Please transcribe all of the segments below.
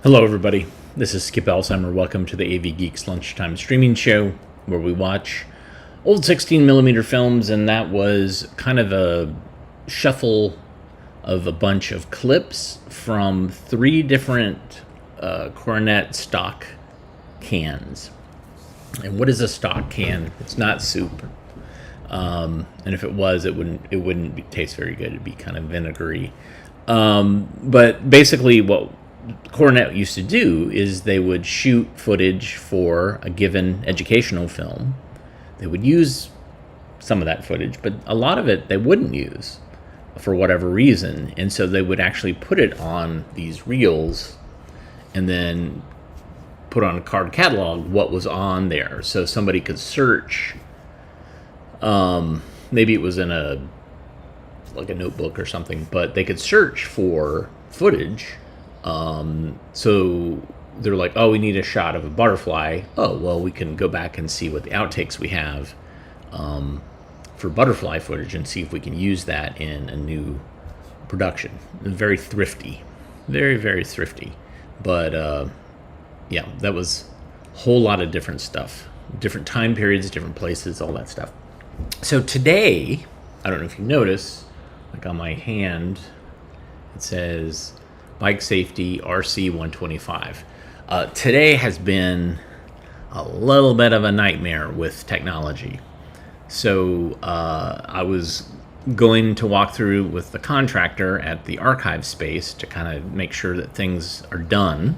Hello, everybody. This is Skip Alzheimer. Welcome to the AV Geeks Lunchtime Streaming Show, where we watch old 16mm films, and that was kind of a shuffle of a bunch of clips from three different Coronet stock cans. And what is a stock can? It's not soup, and if it was, it wouldn't taste very good. It'd be kind of vinegary. But basically, what Coronet used to do is they would shoot footage for a given educational film. They would use some of that footage, but a lot of it they wouldn't use for whatever reason. And so they would actually put it on these reels and then put on a card catalog what was on there. So somebody could search. Maybe it was in a notebook or something, but they could search for footage. So they're like, oh, we need a shot of a butterfly. Oh, well, we can go back and see what the outtakes we have for butterfly footage and see if we can use that in a new production. Very thrifty. Very, very thrifty. But, yeah, that was a whole lot of different stuff. Different time periods, different places, all that stuff. So today, I don't know if you notice, like on my hand, it says Bike Safety RC 125. Today has been a little bit of a nightmare with technology. So I was going to walk through with the contractor at the archive space to kind of make sure that things are done,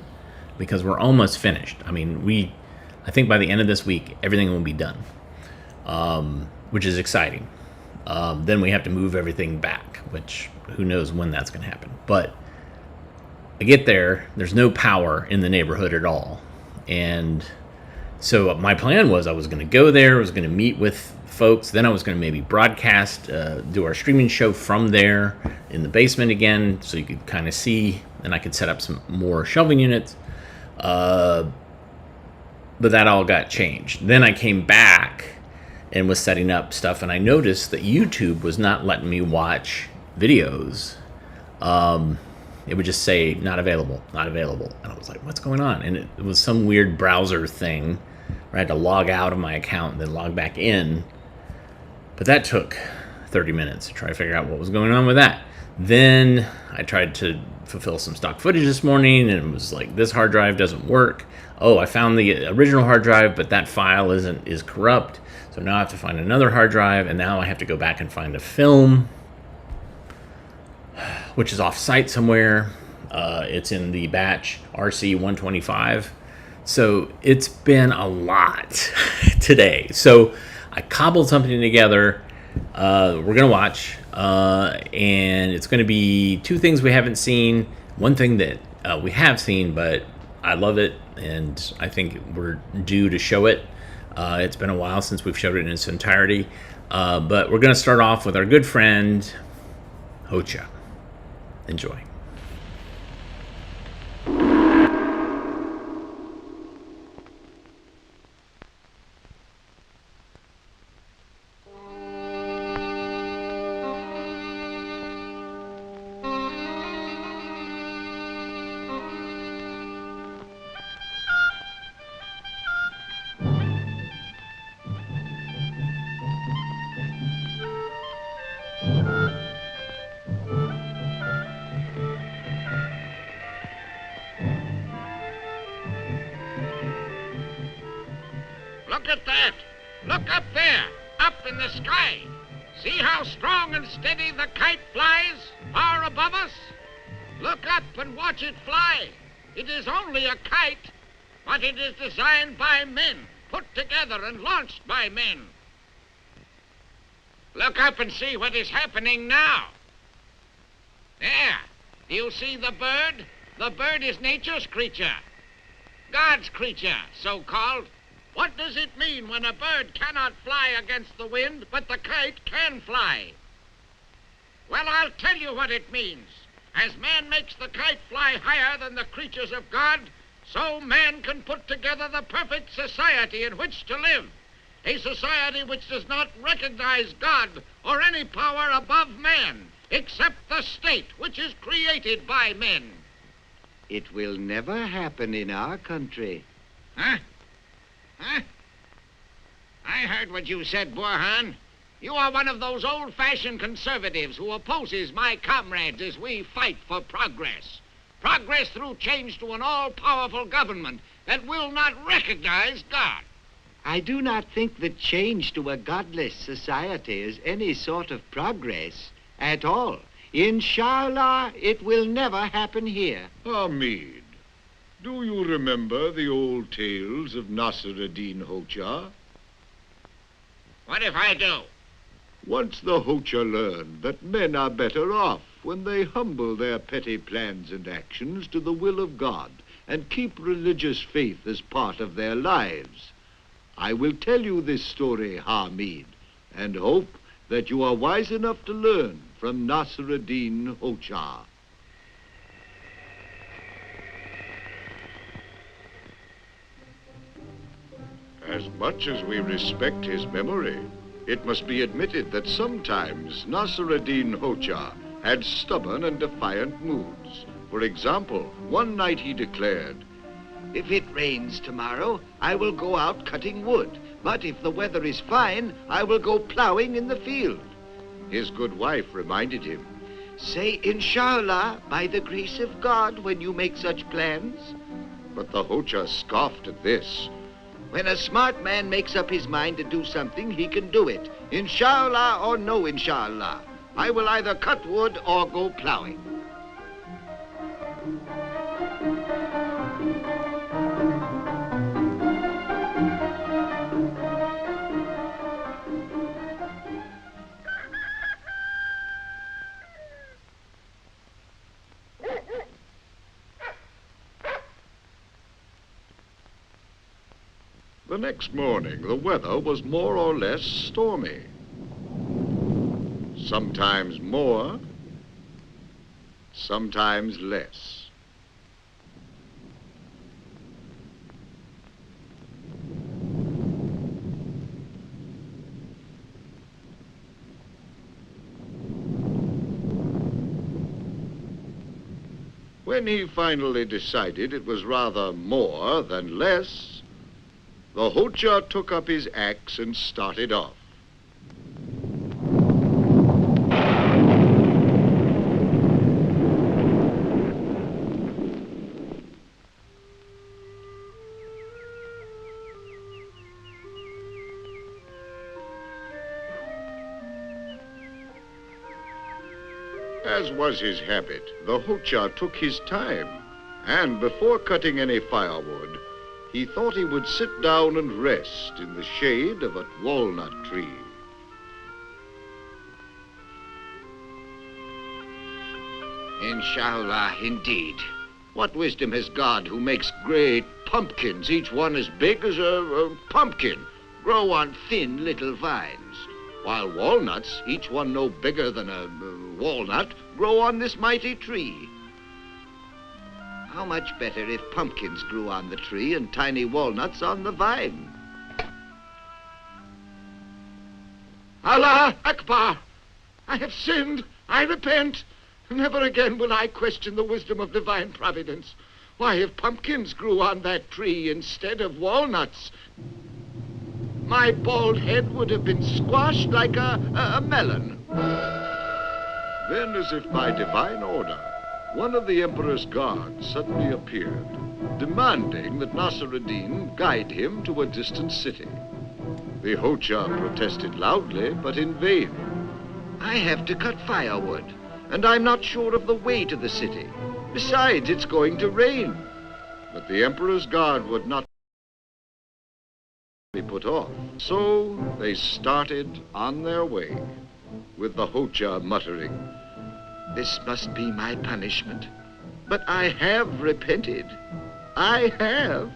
because we're almost finished. I mean, I think by the end of this week, everything will be done, which is exciting. Then we have to move everything back, which who knows when that's going to happen. But I get there's no power in the neighborhood at all. And so my plan was I was going to go there, I was going to meet with folks, then I was going to maybe broadcast, do our streaming show from there in the basement again, so you could kind of see, and I could set up some more shelving units. But that all got changed. Then I came back and was setting up stuff, and I noticed that YouTube was not letting me watch videos. It would just say not available, not available. And I was like, what's going on? And it was some weird browser thing where I had to log out of my account and then log back in. But that took 30 minutes to try to figure out what was going on with that. Then I tried to fulfill some stock footage this morning, and it was like, this hard drive doesn't work. Oh, I found the original hard drive, but that file is corrupt. So now I have to find another hard drive, and now I have to go back and find a film, which is off-site somewhere. It's in the batch RC 125. So it's been a lot today. So I cobbled something together. We're going to watch. And it's going to be two things we haven't seen. One thing that we have seen, but I love it, and I think we're due to show it. It's been a while since we've showed it in its entirety. But we're going to start off with our good friend, Hocha. Enjoy. Look at that! Look up there! Up in the sky! See how strong and steady the kite flies far above us? Look up and watch it fly. It is only a kite, but it is designed by men, put together and launched by men. Look up and see what is happening now. There. Do you see the bird? The bird is nature's creature. God's creature, so-called. What does it mean when a bird cannot fly against the wind, but the kite can fly? Well, I'll tell you what it means. As man makes the kite fly higher than the creatures of God, so man can put together the perfect society in which to live. A society which does not recognize God or any power above man, except the state which is created by men. It will never happen in our country. Huh? Huh? I heard what you said, Burhan. You are one of those old-fashioned conservatives who opposes my comrades as we fight for progress. Progress through change to an all-powerful government that will not recognize God. I do not think that change to a godless society is any sort of progress at all. Inshallah, it will never happen here. Hamid, do you remember the old tales of Naseredin Hocha? What if I do? Once the Hocha learned that men are better off when they humble their petty plans and actions to the will of God and keep religious faith as part of their lives. I will tell you this story, Hamid, and hope that you are wise enough to learn from Naseredin Hocha. As much as we respect his memory, it must be admitted that sometimes Naseredin Hocha had stubborn and defiant moods. For example, one night he declared, If it rains tomorrow, I will go out cutting wood. But if the weather is fine, I will go plowing in the field. His good wife reminded him, Say Inshallah by the grace of God when you make such plans. but the Hocha scoffed at this. When a smart man makes up his mind to do something, he can do it. Inshallah or no inshallah. I will either cut wood or go plowing. The next morning, the weather was more or less stormy. Sometimes more, sometimes less. When he finally decided it was rather more than less, the Hocha took up his axe and started off. As was his habit, the Hocha took his time, and before cutting any firewood, he thought he would sit down and rest in the shade of a walnut tree. Inshallah, indeed. What wisdom has God who makes great pumpkins, each one as big as a pumpkin, grow on thin little vines, while walnuts, each one no bigger than a walnut, grow on this mighty tree? How much better if pumpkins grew on the tree and tiny walnuts on the vine? Allah Akbar! I have sinned. I repent. Never again will I question the wisdom of divine providence. Why, if pumpkins grew on that tree instead of walnuts, my bald head would have been squashed like a melon. Then, as if by divine order, one of the emperor's guards suddenly appeared, demanding that Naseredin guide him to a distant city. The Hocha protested loudly, but in vain. I have to cut firewood, and I'm not sure of the way to the city. Besides, it's going to rain. But the emperor's guard would not be put off. So they started on their way, with the Hocha muttering, This must be my punishment. But I have repented. I have.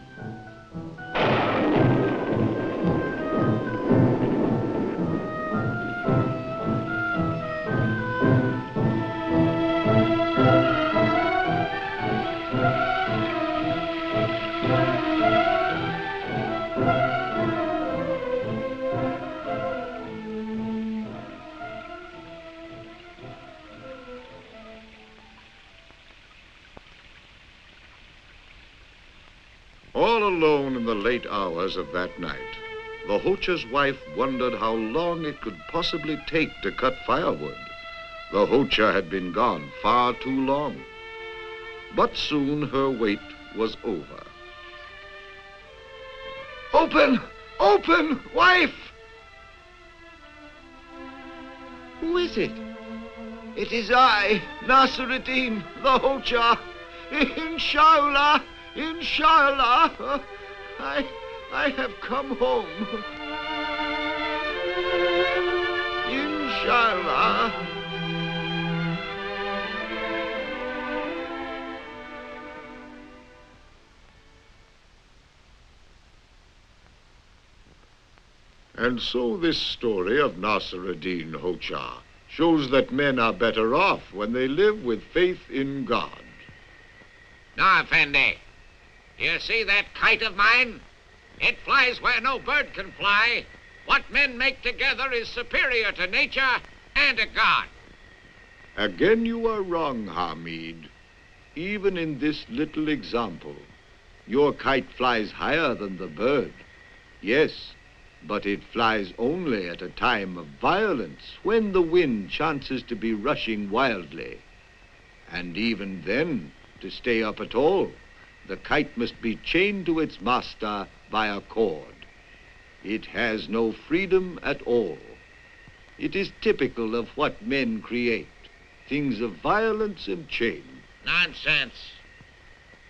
All alone in the late hours of that night, the Hocha's wife wondered how long it could possibly take to cut firewood. The Hocha had been gone far too long. But soon her wait was over. Open! Open, wife! Who is it? It is I, Naseredin, the Hocha. Inshallah, inshallah. I have come home. Inshallah. And so this story of Naseredin Hocha shows that men are better off when they live with faith in God. Now, Effendi, you see that kite of mine? It flies where no bird can fly. What men make together is superior to nature and to God. Again you are wrong, Hamid. Even in this little example, your kite flies higher than the bird. Yes, but it flies only at a time of violence, when the wind chances to be rushing wildly. And even then, to stay up at all, the kite must be chained to its master by a cord. It has no freedom at all. It is typical of what men create, things of violence and chain. Nonsense.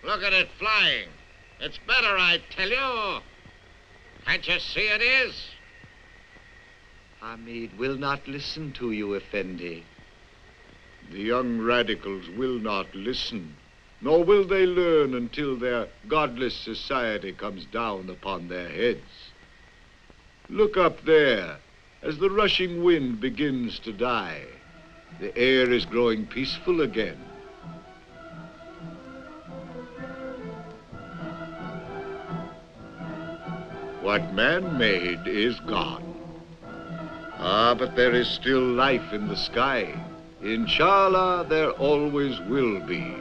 Look at it flying. It's better, I tell you. Can't you see it is? Hamid will not listen to you, Effendi. The young radicals will not listen, nor will they learn until their godless society comes down upon their heads. Look up there, as the rushing wind begins to die. The air is growing peaceful again. What man made is gone. Ah, but there is still life in the sky. Inshallah, there always will be.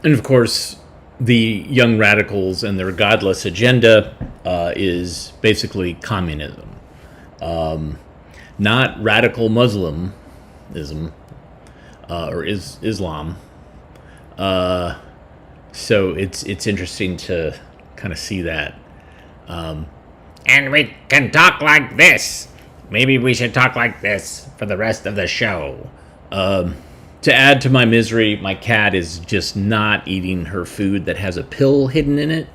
And of course, the young radicals and their godless agenda is basically communism, not radical Muslimism or Islam. So it's interesting to kind of see that. And we can talk like this. Maybe we should talk like this for the rest of the show. To add to my misery, my cat is just not eating her food that has a pill hidden in it.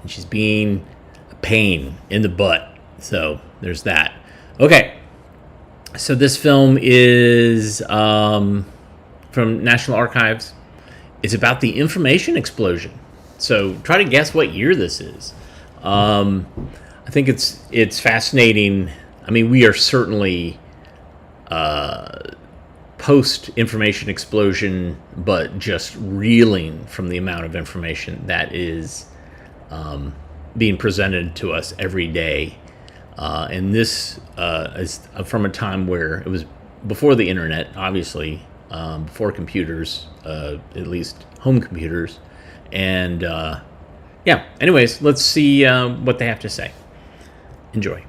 And she's being a pain in the butt. So there's that. Okay. So this film is from National Archives. It's about the information explosion. So try to guess what year this is. I think it's fascinating. I mean, we are certainly post-information explosion, but just reeling from the amount of information that is being presented to us every day. And this is from a time where it was before the internet, obviously, before computers, at least home computers. And yeah, anyways, let's see what they have to say. Enjoy.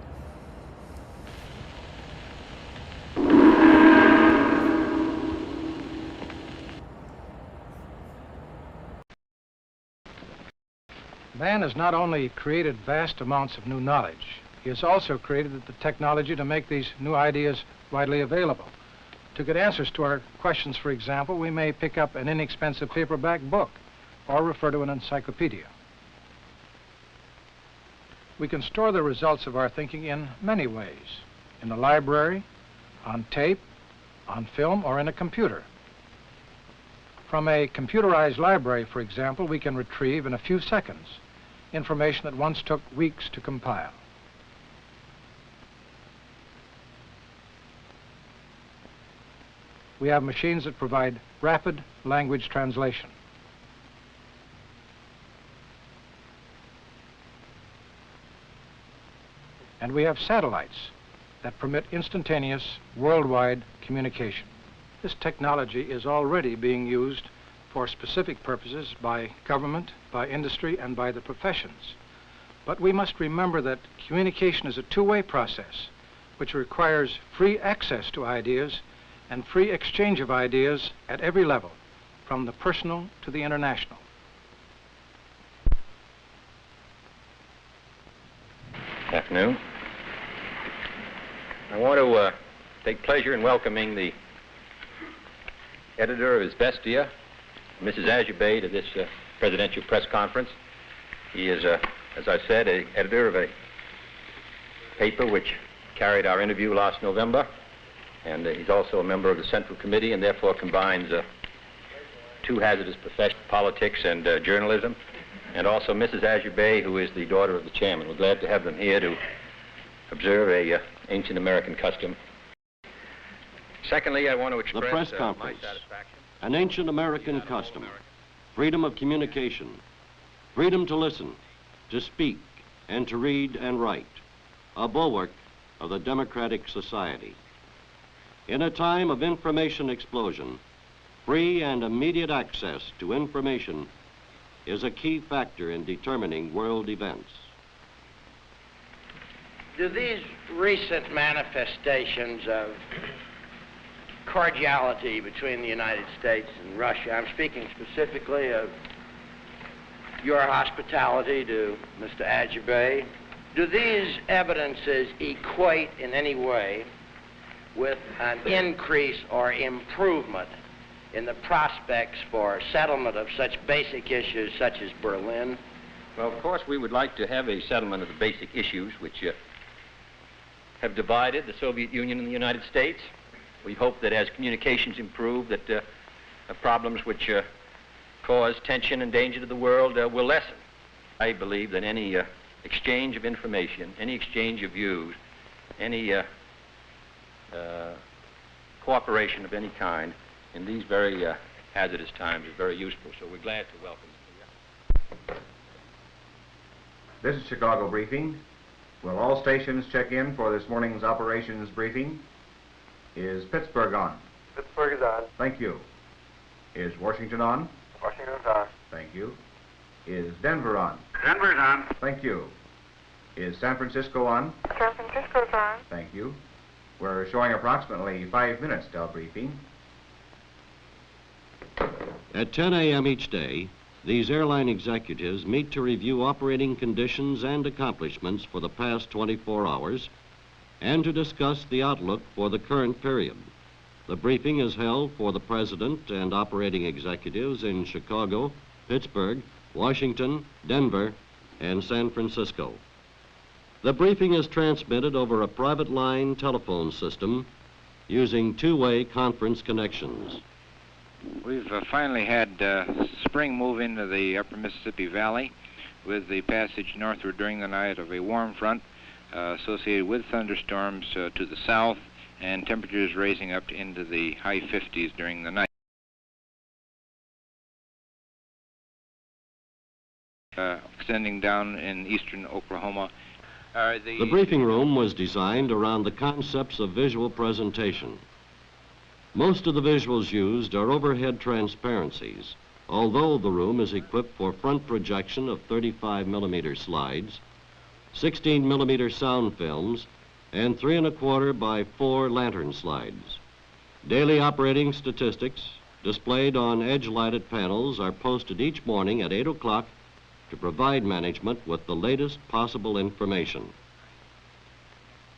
Man has not only created vast amounts of new knowledge, he has also created the technology to make these new ideas widely available. To get answers to our questions, for example, we may pick up an inexpensive paperback book or refer to an encyclopedia. We can store the results of our thinking in many ways: in the library, on tape, on film, or in a computer. From a computerized library, for example, we can retrieve in a few seconds information that once took weeks to compile. We have machines that provide rapid language translation. And we have satellites that permit instantaneous worldwide communication. This technology is already being used for specific purposes by government, by industry, and by the professions. But we must remember that communication is a two-way process, which requires free access to ideas and free exchange of ideas at every level, from the personal to the international. Afternoon. I want to take pleasure in welcoming the editor of Izvestia, Mrs. Azubay, to this presidential press conference. He is, as I said, an editor of a paper which carried our interview last November, and he's also a member of the Central Committee and therefore combines two hazardous professions, politics and journalism, and also Mrs. Azubay, who is the daughter of the chairman. We're glad to have them here to observe a ancient American custom. Secondly, I want to express the press my conference, satisfaction. an ancient American custom, freedom of communication, freedom to listen, to speak, and to read and write, a bulwark of the democratic society. In a time of information explosion, free and immediate access to information is a key factor in determining world events. Do these recent manifestations of cordiality between the United States and Russia, I'm speaking specifically of your hospitality to Mr. Azubay, do these evidences equate in any way with an increase or improvement in the prospects for settlement of such basic issues such as Berlin? Well, of course, we would like to have a settlement of the basic issues which have divided the Soviet Union and the United States. We hope that as communications improve, that the problems which cause tension and danger to the world will lessen. I believe that any exchange of information, any exchange of views, any cooperation of any kind in these very hazardous times is very useful, so we're glad to welcome you. This is Chicago Briefing. Will all stations check in for this morning's operations briefing? Is Pittsburgh on? Pittsburgh is on. Thank you. Is Washington on? Washington's on. Thank you. Is Denver on? Denver's on. Thank you. Is San Francisco on? San Francisco's on. Thank you. We're showing approximately 5 minutes till briefing. At 10 a.m. each day, these airline executives meet to review operating conditions and accomplishments for the past 24 hours and to discuss the outlook for the current period. The briefing is held for the President and operating executives in Chicago, Pittsburgh, Washington, Denver, and San Francisco. The briefing is transmitted over a private line telephone system using two-way conference connections. We've finally had spring move into the upper Mississippi Valley with the passage northward during the night of a warm front associated with thunderstorms to the south and temperatures raising up into the high 50s during the night. Extending down in eastern Oklahoma. The briefing room was designed around the concepts of visual presentation. Most of the visuals used are overhead transparencies, although the room is equipped for front projection of 35mm slides, 16mm sound films, and 3 1/4 by 4 lantern slides. Daily operating statistics displayed on edge-lighted panels are posted each morning at 8 o'clock to provide management with the latest possible information.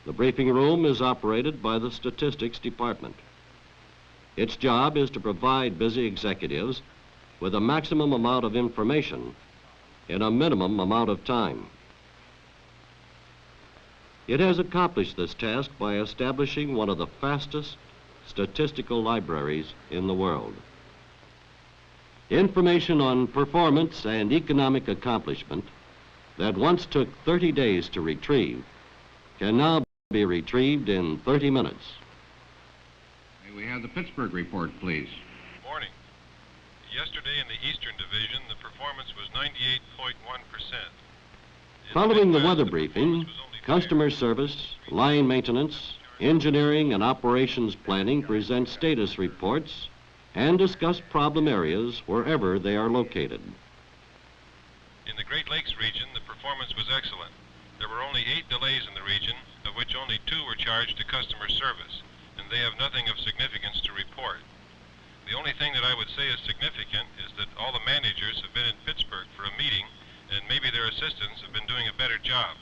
The briefing room is operated by the Statistics Department. Its job is to provide busy executives with a maximum amount of information in a minimum amount of time. It has accomplished this task by establishing one of the fastest statistical libraries in the world. Information on performance and economic accomplishment that once took 30 days to retrieve can now be retrieved in 30 minutes. May we have the Pittsburgh report, please? Morning. Yesterday in the Eastern Division, the performance was 98.1%. Following the weather briefing, customer service, line maintenance, engineering and operations planning present status reports and discuss problem areas wherever they are located. In the Great Lakes region, the performance was excellent. There were only 8 delays in the region, of which only 2 were charged to customer service, and they have nothing of significance to report. The only thing that I would say is significant is that all the managers have been in Pittsburgh for a meeting, and maybe their assistants have been doing a better job.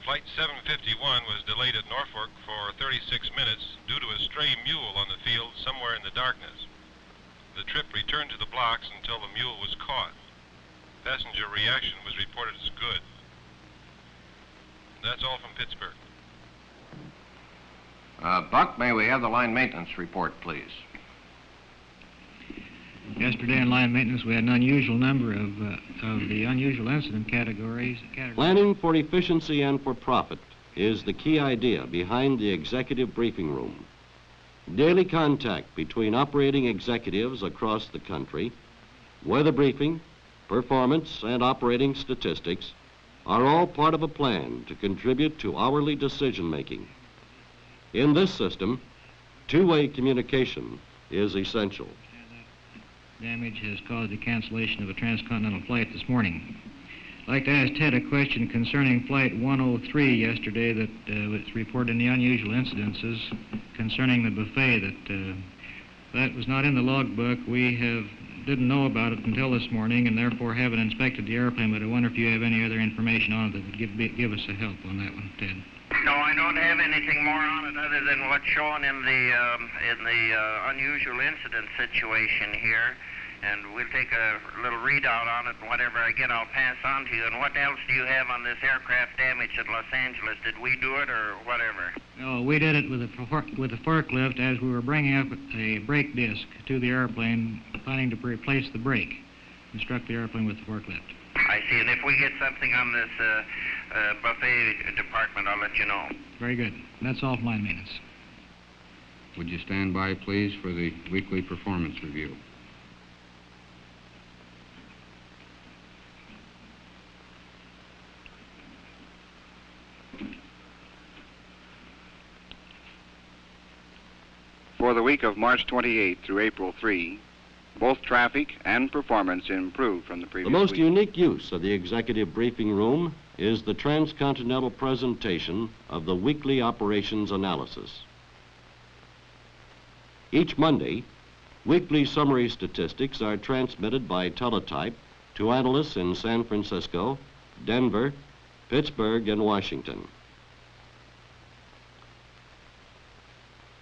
Flight 751 was delayed at Norfolk for 36 minutes due to a stray mule on the field somewhere in the darkness. The trip returned to the blocks until the mule was caught. Passenger reaction was reported as good. That's all from Pittsburgh. Buck, may we have the line maintenance report, please? Yesterday in line maintenance, we had an unusual number of the unusual incident categories. Planning for efficiency and for profit is the key idea behind the executive briefing room. Daily contact between operating executives across the country, weather briefing, performance, and operating statistics are all part of a plan to contribute to hourly decision-making. In this system, two-way communication is essential. Damage has caused the cancellation of a transcontinental flight this morning. I'd like to ask Ted a question concerning Flight 103 yesterday that was reported in the unusual incidences concerning the buffet. That was not in the logbook. We didn't know about it until this morning and therefore haven't inspected the airplane, but I wonder if you have any other information on it that would give us a help on that one, Ted. No, I don't have anything more on it other than what's shown in the unusual incident situation here. And we'll take a little readout on it, and whatever I get, I'll pass on to you. And what else do you have on this aircraft damage at Los Angeles? Did we do it or whatever? No, we did it with a forklift as we were bringing up a brake disc to the airplane, planning to replace the brake, and struck the airplane with the forklift. I see. And if we get something on this buffet department, I'll let you know. Very good. That's all from line maintenance. Would you stand by, please, for the weekly performance review? For the week of March 28 through April 3, both traffic and performance improved from the previous The most week. unique use of the executive briefing room is the transcontinental presentation of the weekly operations analysis. Each Monday, weekly summary statistics are transmitted by teletype to analysts in San Francisco, Denver, Pittsburgh, and Washington.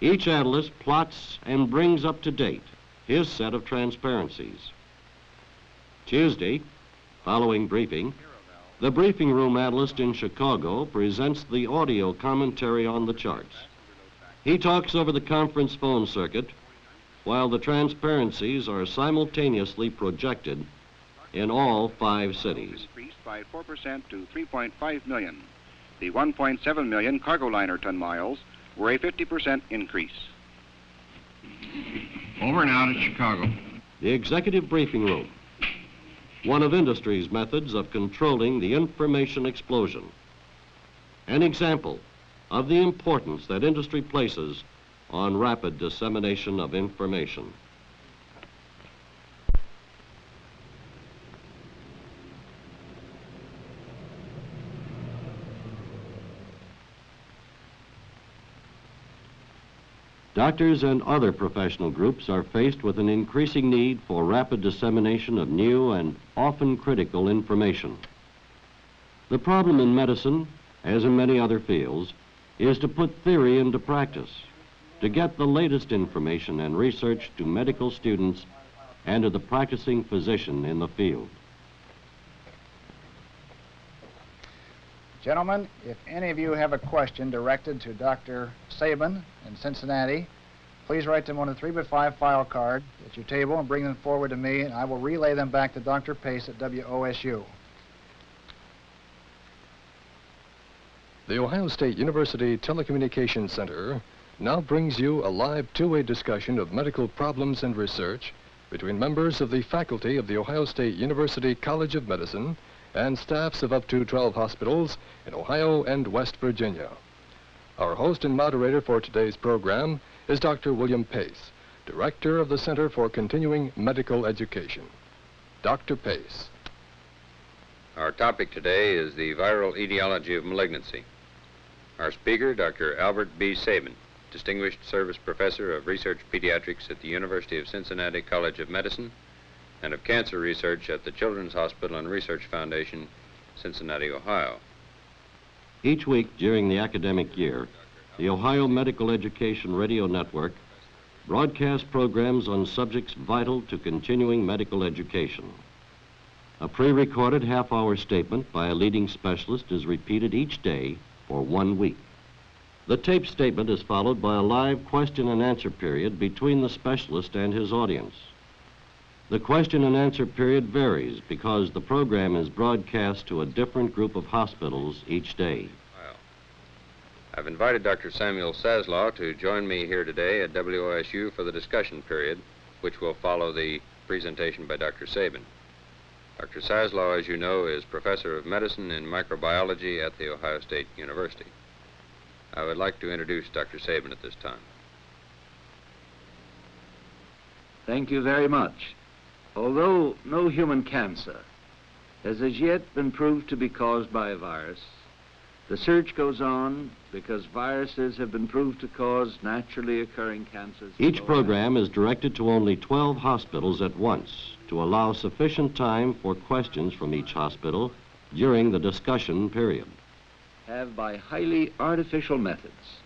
Each analyst plots and brings up to date his set of transparencies. Tuesday, following briefing, the briefing room analyst in Chicago presents the audio commentary on the charts. He talks over the conference phone circuit while the transparencies are simultaneously projected in all 5 cities. Increased by 4% to 3.5 million. The 1.7 million cargo liner ton miles were a 50% increase. Over and out at Chicago. The executive briefing room, one of industry's methods of controlling the information explosion. An example of the importance that industry places on rapid dissemination of information. Doctors and other professional groups are faced with an increasing need for rapid dissemination of new and often critical information. The problem in medicine, as in many other fields, is to put theory into practice, to get the latest information and research to medical students and to the practicing physician in the field. Gentlemen, if any of you have a question directed to Dr. Sabin in Cincinnati, please write them on a 3x5 file card at your table and bring them forward to me, and I will relay them back to Dr. Pace at WOSU. The Ohio State University Telecommunications Center now brings you a live two-way discussion of medical problems and research between members of the faculty of the Ohio State University College of Medicine and staffs of up to 12 hospitals in Ohio and West Virginia. Our host and moderator for today's program is Dr. William Pace, Director of the Center for Continuing Medical Education. Dr. Pace. Our topic today is the viral etiology of malignancy. Our speaker, Dr. Albert B. Sabin, Distinguished Service Professor of Research Pediatrics at the University of Cincinnati College of Medicine and of Cancer Research at the Children's Hospital and Research Foundation, Cincinnati, Ohio. Each week during the academic year, the Ohio Medical Education Radio Network broadcasts programs on subjects vital to continuing medical education. A pre-recorded half-hour statement by a leading specialist is repeated each day for 1 week. The taped statement is followed by a live question and answer period between the specialist and his audience. The question and answer period varies because the program is broadcast to a different group of hospitals each day. I've invited Dr. Samuel Saslaw to join me here today at WOSU for the discussion period, which will follow the presentation by Dr. Sabin. Dr. Saslaw, as you know, is Professor of Medicine and Microbiology at The Ohio State University. I would like to introduce Dr. Sabin at this time. Thank you very much. Although no human cancer has as yet been proved to be caused by a virus, the search goes on because viruses have been proved to cause naturally occurring cancers. Each program is directed to only 12 hospitals at once to allow sufficient time for questions from each hospital during the discussion period. Have by highly artificial methods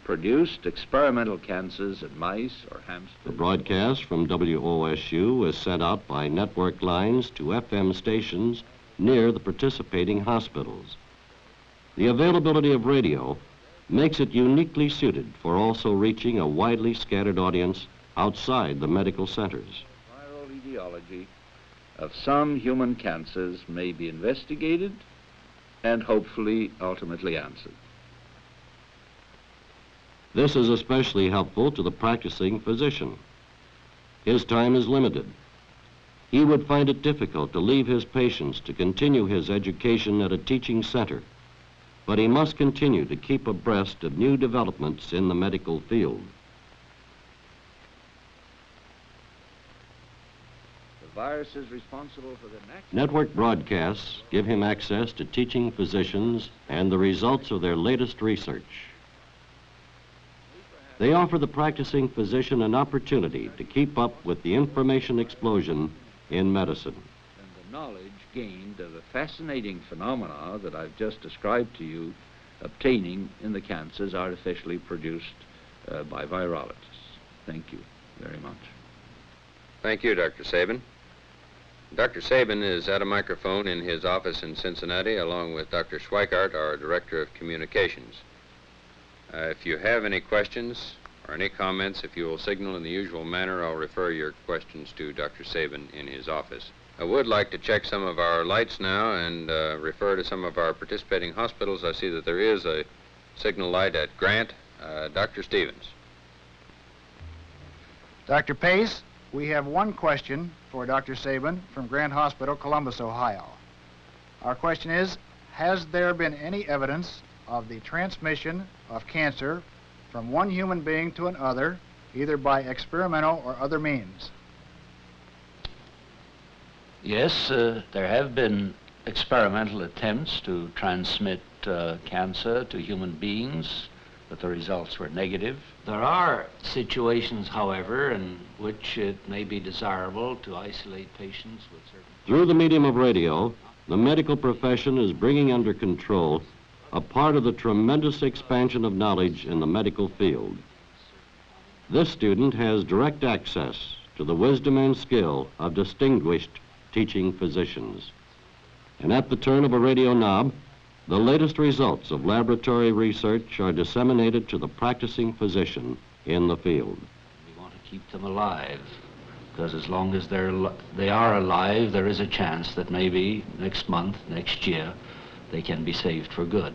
produced experimental cancers in mice or hamsters. The broadcast from WOSU is sent out by network lines to FM stations near the participating hospitals. The availability of radio makes it uniquely suited for also reaching a widely scattered audience outside the medical centers. Viral etiology of some human cancers may be investigated and hopefully ultimately answered. This is especially helpful to the practicing physician. His time is limited. He would find it difficult to leave his patients to continue his education at a teaching center, but he must continue to keep abreast of new developments in the medical field. The virus is responsible for the next... Network broadcasts give him access to teaching physicians and the results of their latest research. They offer the practicing physician an opportunity to keep up with the information explosion in medicine. And the knowledge gained of the fascinating phenomena that I've just described to you obtaining in the cancers artificially produced by virologists. Thank you very much. Thank you, Dr. Sabin. Dr. Sabin is at a microphone in his office in Cincinnati, along with Dr. Schweikart, our Director of Communications. If you have any questions or any comments, if you will signal in the usual manner, I'll refer your questions to Dr. Sabin in his office. I would like to check some of our lights now and refer to some of our participating hospitals. I see that there is a signal light at Grant. Dr. Stevens. Dr. Pace, we have one question for Dr. Sabin from Grant Hospital, Columbus, Ohio. Our question is, has there been any evidence of the transmission of cancer from one human being to another, either by experimental or other means? Yes, there have been experimental attempts to transmit cancer to human beings, but the results were negative. There are situations, however, in which it may be desirable to isolate patients with certain... Through the medium of radio, the medical profession is bringing under control a part of the tremendous expansion of knowledge in the medical field. This student has direct access to the wisdom and skill of distinguished teaching physicians. And at the turn of a radio knob, the latest results of laboratory research are disseminated to the practicing physician in the field. We want to keep them alive, because as long as they are alive, there is a chance that maybe next month, next year, they can be saved for good.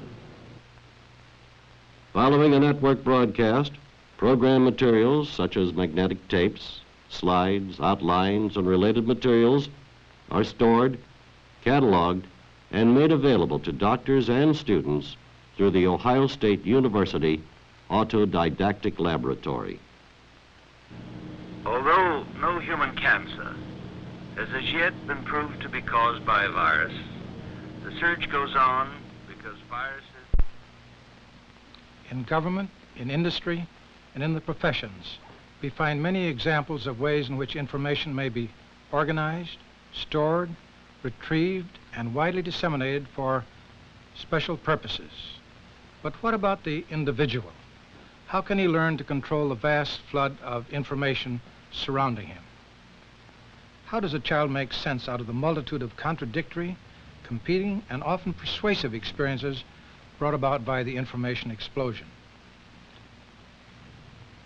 Following a network broadcast, program materials such as magnetic tapes, slides, outlines, and related materials are stored, cataloged, and made available to doctors and students through the Ohio State University Autodidactic Laboratory. Although no human cancer has as yet been proved to be caused by a virus, the search goes on because viruses... In government, in industry, and in the professions, we find many examples of ways in which information may be organized, stored, retrieved, and widely disseminated for special purposes. But what about the individual? How can he learn to control the vast flood of information surrounding him? How does a child make sense out of the multitude of contradictory, competing, and often persuasive experiences brought about by the information explosion?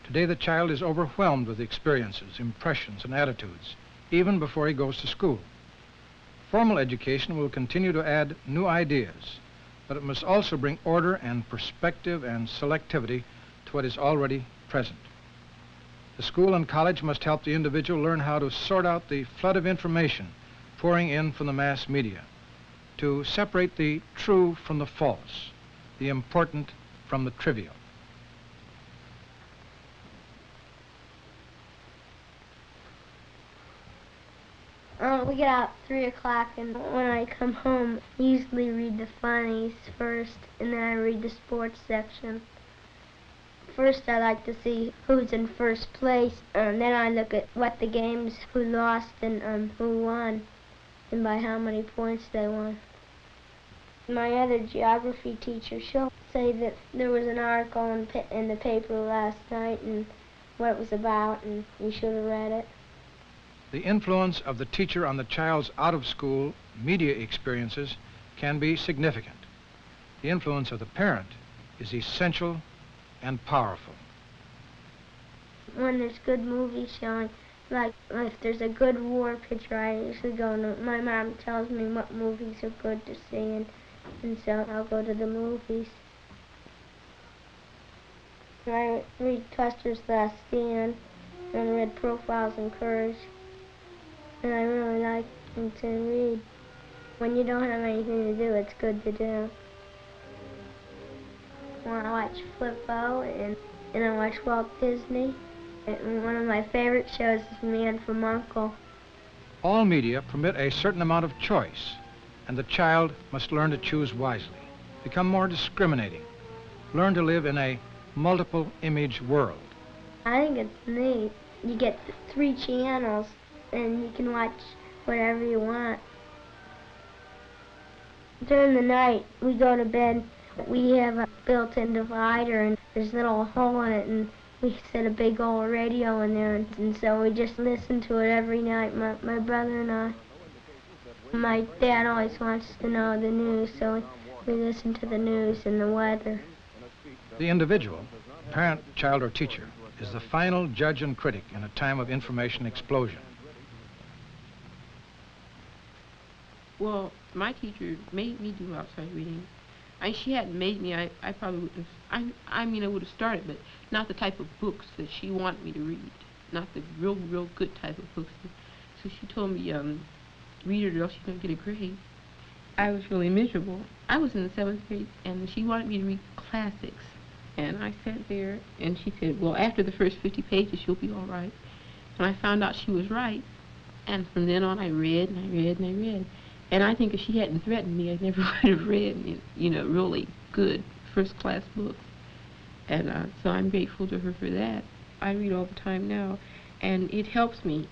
Today, the child is overwhelmed with experiences, impressions, and attitudes, even before he goes to school. Formal education will continue to add new ideas, but it must also bring order and perspective and selectivity to what is already present. The school and college must help the individual learn how to sort out the flood of information pouring in from the mass media, to separate the true from the false, the important from the trivial. We get out at 3 o'clock, and when I come home, I usually read the funnies first, and then I read the sports section. First, I like to see who's in first place, and then I look at what the games, who lost and who won, and by how many points they won. My other geography teacher, she'll say that there was an article in the paper last night and what it was about, and you should have read it. The influence of the teacher on the child's out-of-school media experiences can be significant. The influence of the parent is essential and powerful. When there's good movies showing, like if there's a good war picture, I usually go to, my mom tells me what movies are good to see, and so I'll go to the movies. I read Custer's Last Stand, and read Profiles in Courage, and I really like them to read. When you don't have anything to do, it's good to do. When I watch Flippo and I watch Walt Disney, and one of my favorite shows is Man from U.N.C.L.E. All media permit a certain amount of choice, and the child must learn to choose wisely, become more discriminating, learn to live in a multiple image world. I think it's neat. You get 3 channels, and you can watch whatever you want. During the night, we go to bed. We have a built-in divider, and there's a little hole in it, and we set a big old radio in there, and so we just listen to it every night, my brother and I. My dad always wants to know the news, so we listen to the news and the weather. The individual, parent, child, or teacher, is the final judge and critic in a time of information explosion. Well, my teacher made me do outside reading. She hadn't made me, I probably wouldn't have, I mean, I would have started, but not the type of books that she wanted me to read. Not the real good type of books. So she told me, read it or else you're going to get a grade. I was really miserable. I was in the 7th grade, and she wanted me to read classics. And I sat there, and she said, well, after the first 50 pages, you'll be all right. And I found out she was right. And from then on, I read, and I read, and I read. And I think if she hadn't threatened me, I never would have read, really good first-class books. And so I'm grateful to her for that. I read all the time now, and it helps me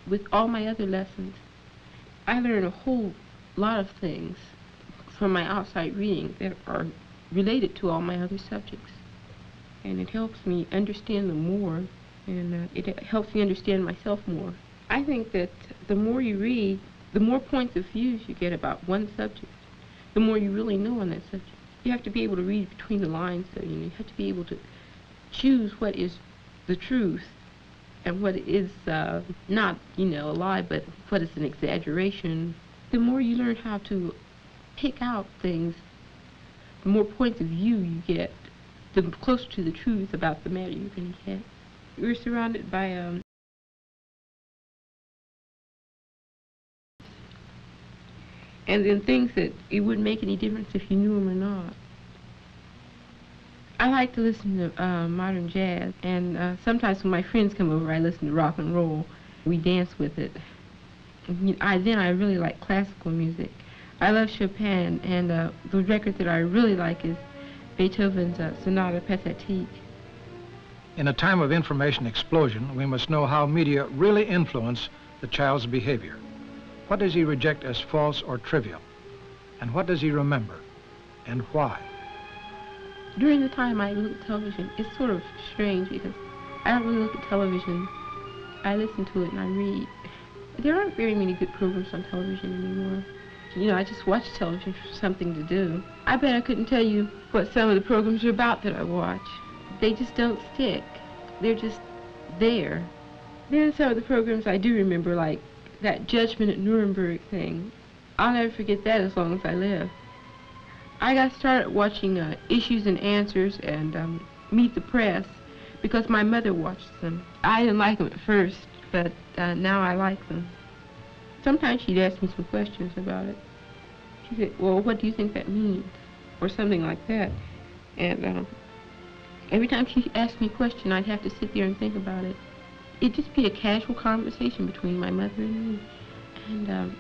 with all my other lessons. I learn a whole lot of things from my outside reading that are related to all my other subjects. And it helps me understand them more, and it helps me understand myself more. I think that the more you read, the more points of views you get about one subject, the more you really know on that subject. You have to be able to read between the lines, so you have to be able to choose what is the truth and what is not, a lie, but what is an exaggeration. The more you learn how to pick out things, the more points of view you get, the closer to the truth about the matter you're going to get. We're surrounded by and then things that it wouldn't make any difference if you knew them or not. I like to listen to modern jazz, and sometimes when my friends come over, I listen to rock and roll. We dance with it. Then I really like classical music. I love Chopin, and the record that I really like is Beethoven's Sonata Pathetique. In a time of information explosion, we must know how media really influence the child's behavior. What does he reject as false or trivial? And what does he remember? And why? During the time I look at television, it's sort of strange because I don't really look at television. I listen to it and I read. There aren't very many good programs on television anymore. You know, I just watch television for something to do. I bet I couldn't tell you what some of the programs are about that I watch. They just don't stick. They're just there. There are some of the programs I do remember, like that Judgment at Nuremberg thing. I'll never forget that as long as I live. I got started watching Issues and Answers and Meet the Press because my mother watched them. I didn't like them at first, but now I like them. Sometimes she'd ask me some questions about it. She said, well, what do you think that means? Or something like that. And every time she asked me a question, I'd have to sit there and think about it. It'd just be a casual conversation between my mother and me. And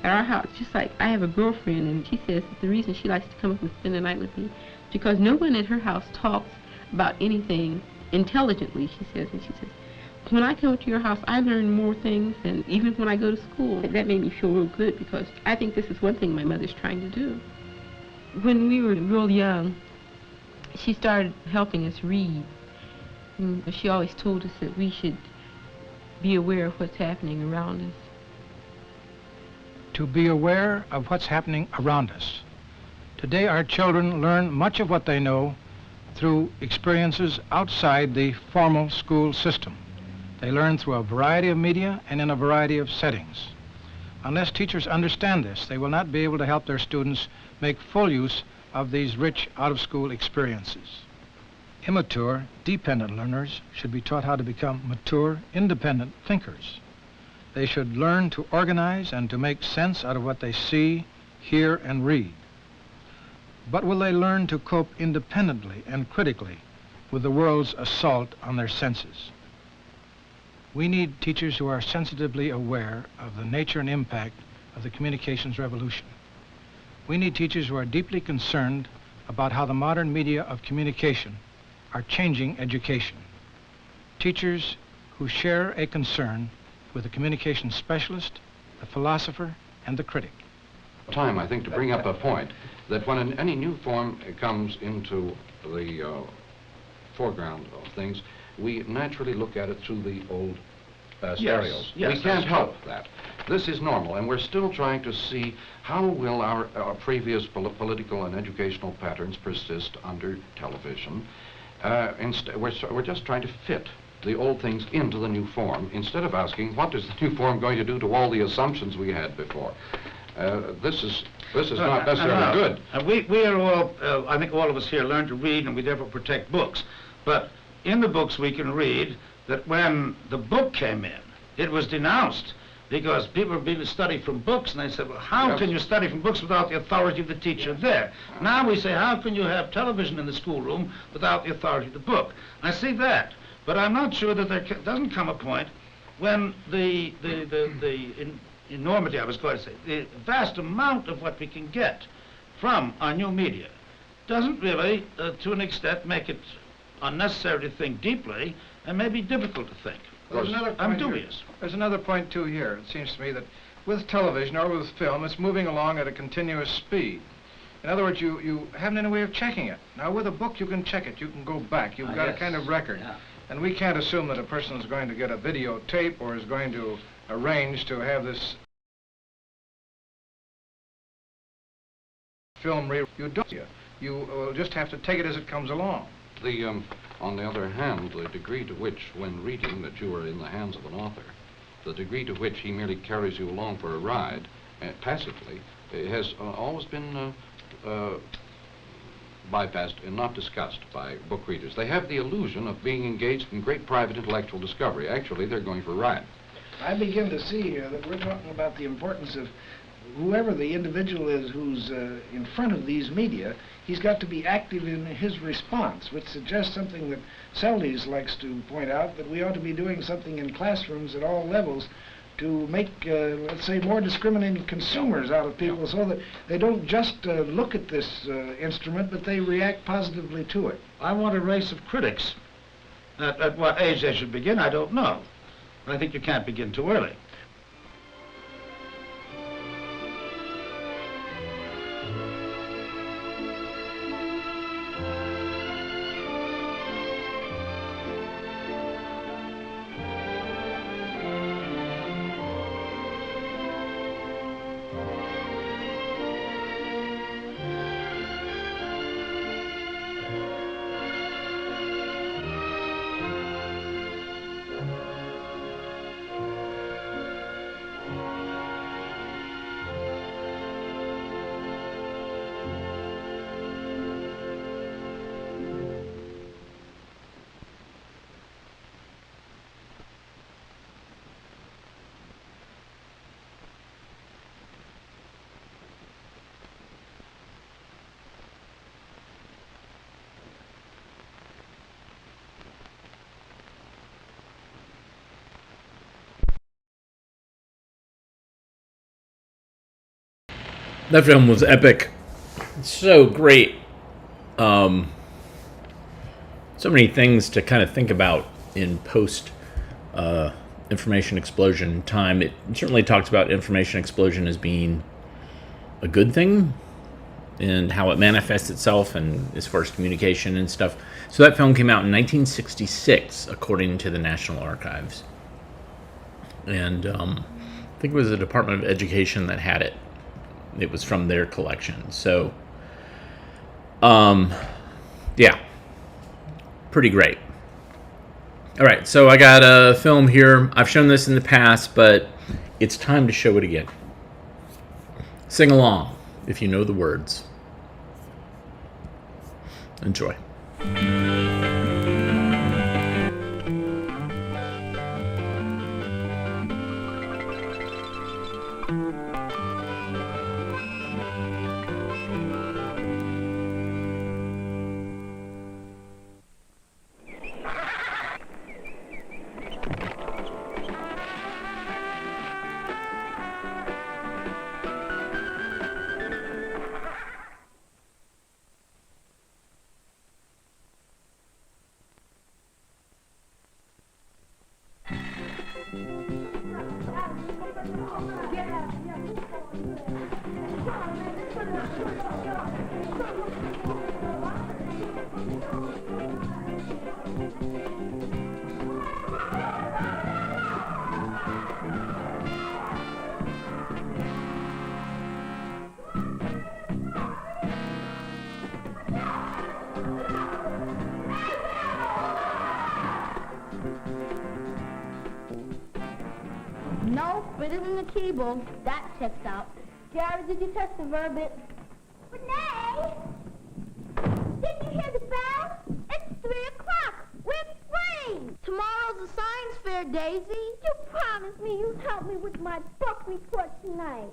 at our house, just like I have a girlfriend, and she says that the reason she likes to come up and spend the night with me is because no one at her house talks about anything intelligently, she says. And she says, when I come to your house, I learn more things than even when I go to school. That made me feel real good because I think this is one thing my mother's trying to do. When we were real young, she started helping us read. And she always told us that we should be aware of what's happening around us. To be aware of what's happening around us. Today, our children learn much of what they know through experiences outside the formal school system. They learn through a variety of media and in a variety of settings. Unless teachers understand this, they will not be able to help their students make full use of these rich out-of-school experiences. Immature, dependent learners should be taught how to become mature, independent thinkers. They should learn to organize and to make sense out of what they see, hear, and read. But will they learn to cope independently and critically with the world's assault on their senses? We need teachers who are sensitively aware of the nature and impact of the communications revolution. We need teachers who are deeply concerned about how the modern media of communication are changing education. Teachers who share a concern with the communication specialist, the philosopher, and the critic. Time, I think, to bring up a point that when any new form comes into the foreground of things, we naturally look at it through the old stereos. Yes, we can't help that. This is normal, and we're still trying to see how will our previous political and educational patterns persist under television. We're just trying to fit the old things into the new form instead of asking what is the new form going to do to all the assumptions we had before. This is not necessarily good. We are all, I think all of us here learn to read, and we therefore protect books. But in the books we can read that when the book came in, it was denounced because people were being to study from books, and they said, well, how can you study from books without the authority of the teacher there? Now we say, how can you have television in the schoolroom without the authority of the book? I see that, but I'm not sure that there doesn't come a point when the enormity, I was going to say, the vast amount of what we can get from our new media doesn't really, to an extent, make it unnecessary to think deeply and maybe difficult to think. I'm dubious. There's another point, too, here. It seems to me that with television or with film, it's moving along at a continuous speed. In other words, you haven't any way of checking it. Now, with a book, you can check it. You can go back. You've got a kind of record. Yeah. And we can't assume that a person is going to get a videotape or is going to arrange to have this film you don't. You will just have to take it as it comes along. On the other hand, the degree to which, when reading, that you are in the hands of an author, the degree to which he merely carries you along for a ride, passively, has always been bypassed and not discussed by book readers. They have the illusion of being engaged in great private intellectual discovery. Actually, they're going for a ride. I begin to see that we're talking about the importance of whoever the individual is who's in front of these media. He's got to be active in his response, which suggests something that Seldes likes to point out, that we ought to be doing something in classrooms at all levels to make, let's say, more discriminating consumers out of people so that they don't just look at this instrument, but they react positively to it. I want a race of critics. At what age they should begin, I don't know. But I think you can't begin too early. That film was epic. So great. So many things to kind of think about in post information explosion time. It certainly talks about information explosion as being a good thing and how it manifests itself and as far as communication and stuff. So that film came out in 1966, according to the National Archives. And I think it was the Department of Education that had it. It was from their collection. So, yeah, pretty great. All right, so I got a film here. I've shown this in the past, but it's time to show it again. Sing along if you know the words. Enjoy. Nope, it isn't the keyboard. That checks out. Gary, did you test the verb it? Renee! Did you hear the bell? It's 3 o'clock. We're free! Tomorrow's a science fair, Daisy. You promised me you'd help me with my book report tonight.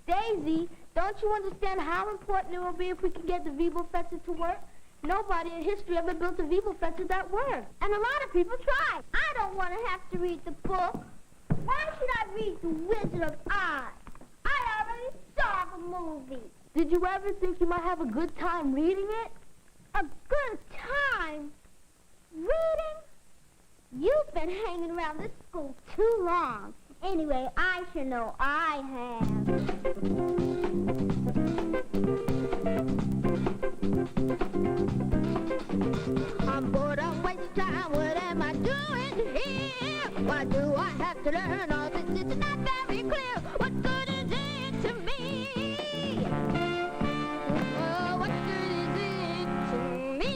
Daisy, don't you understand how important it will be if we can get the Weeble-Fetzer to work? Nobody in history ever built a Weeble-Fetzer that worked. And a lot of people tried. I don't want to have to read the book. Why should I read The Wizard of Oz? I already saw the movie. Did you ever think you might have a good time reading it? A good time? Reading? You've been hanging around this school too long. Anyway, I sure know I have. I'm bored, I'm wasting time. What am I doing here? Why do I have to learn all this? It's not very clear. What good is it to me? Oh, what good is it to me?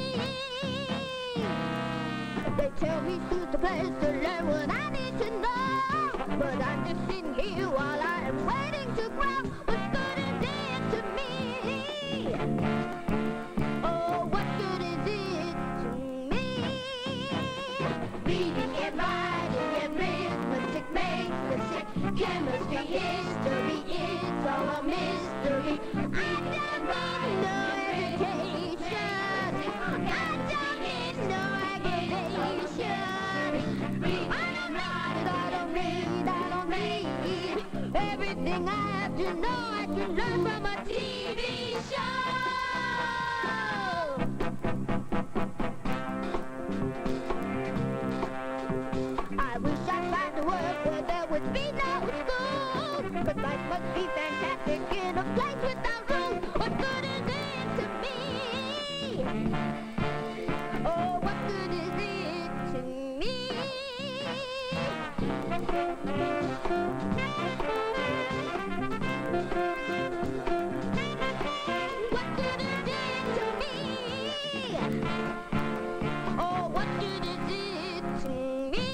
They tell me school's the place to learn what I need to know. But I'm just sitting here while I am waiting to grow. What good is it to me? Oh, to know I can learn from a TV show. I wish I'd find a world where there would be no school. But life must be fantastic in a place without rules. What good is it to me? Oh, what good is it to me? What good is it to me? Oh, what good is it to me?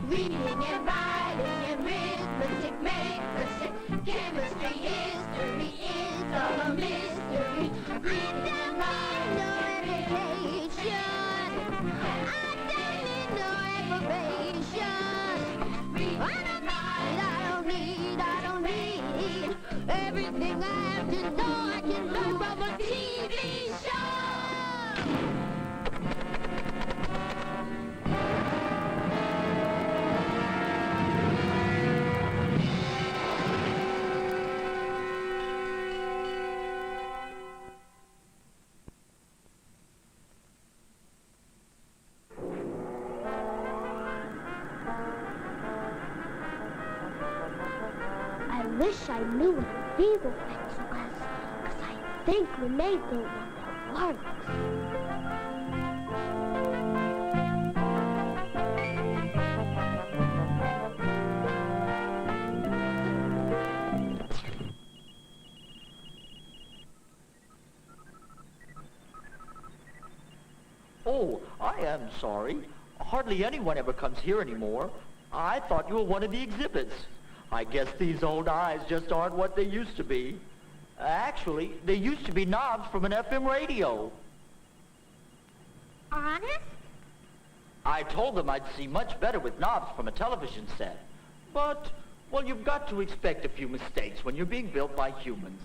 Reading and writing and arithmetic make us sick. Chemistry, history is all a mystery. Reading and writing, no education. I don't need no information. I don't need everything I have to know. I can learn from a TV show. I wish I knew what a fever fix was, 'cause I think we made the one that works. Oh, I am sorry. Hardly anyone ever comes here anymore. I thought you were one of the exhibits. I guess these old eyes just aren't what they used to be. Actually, they used to be knobs from an FM radio. Honest? I told them I'd see much better with knobs from a television set. But, well, you've got to expect a few mistakes when you're being built by humans.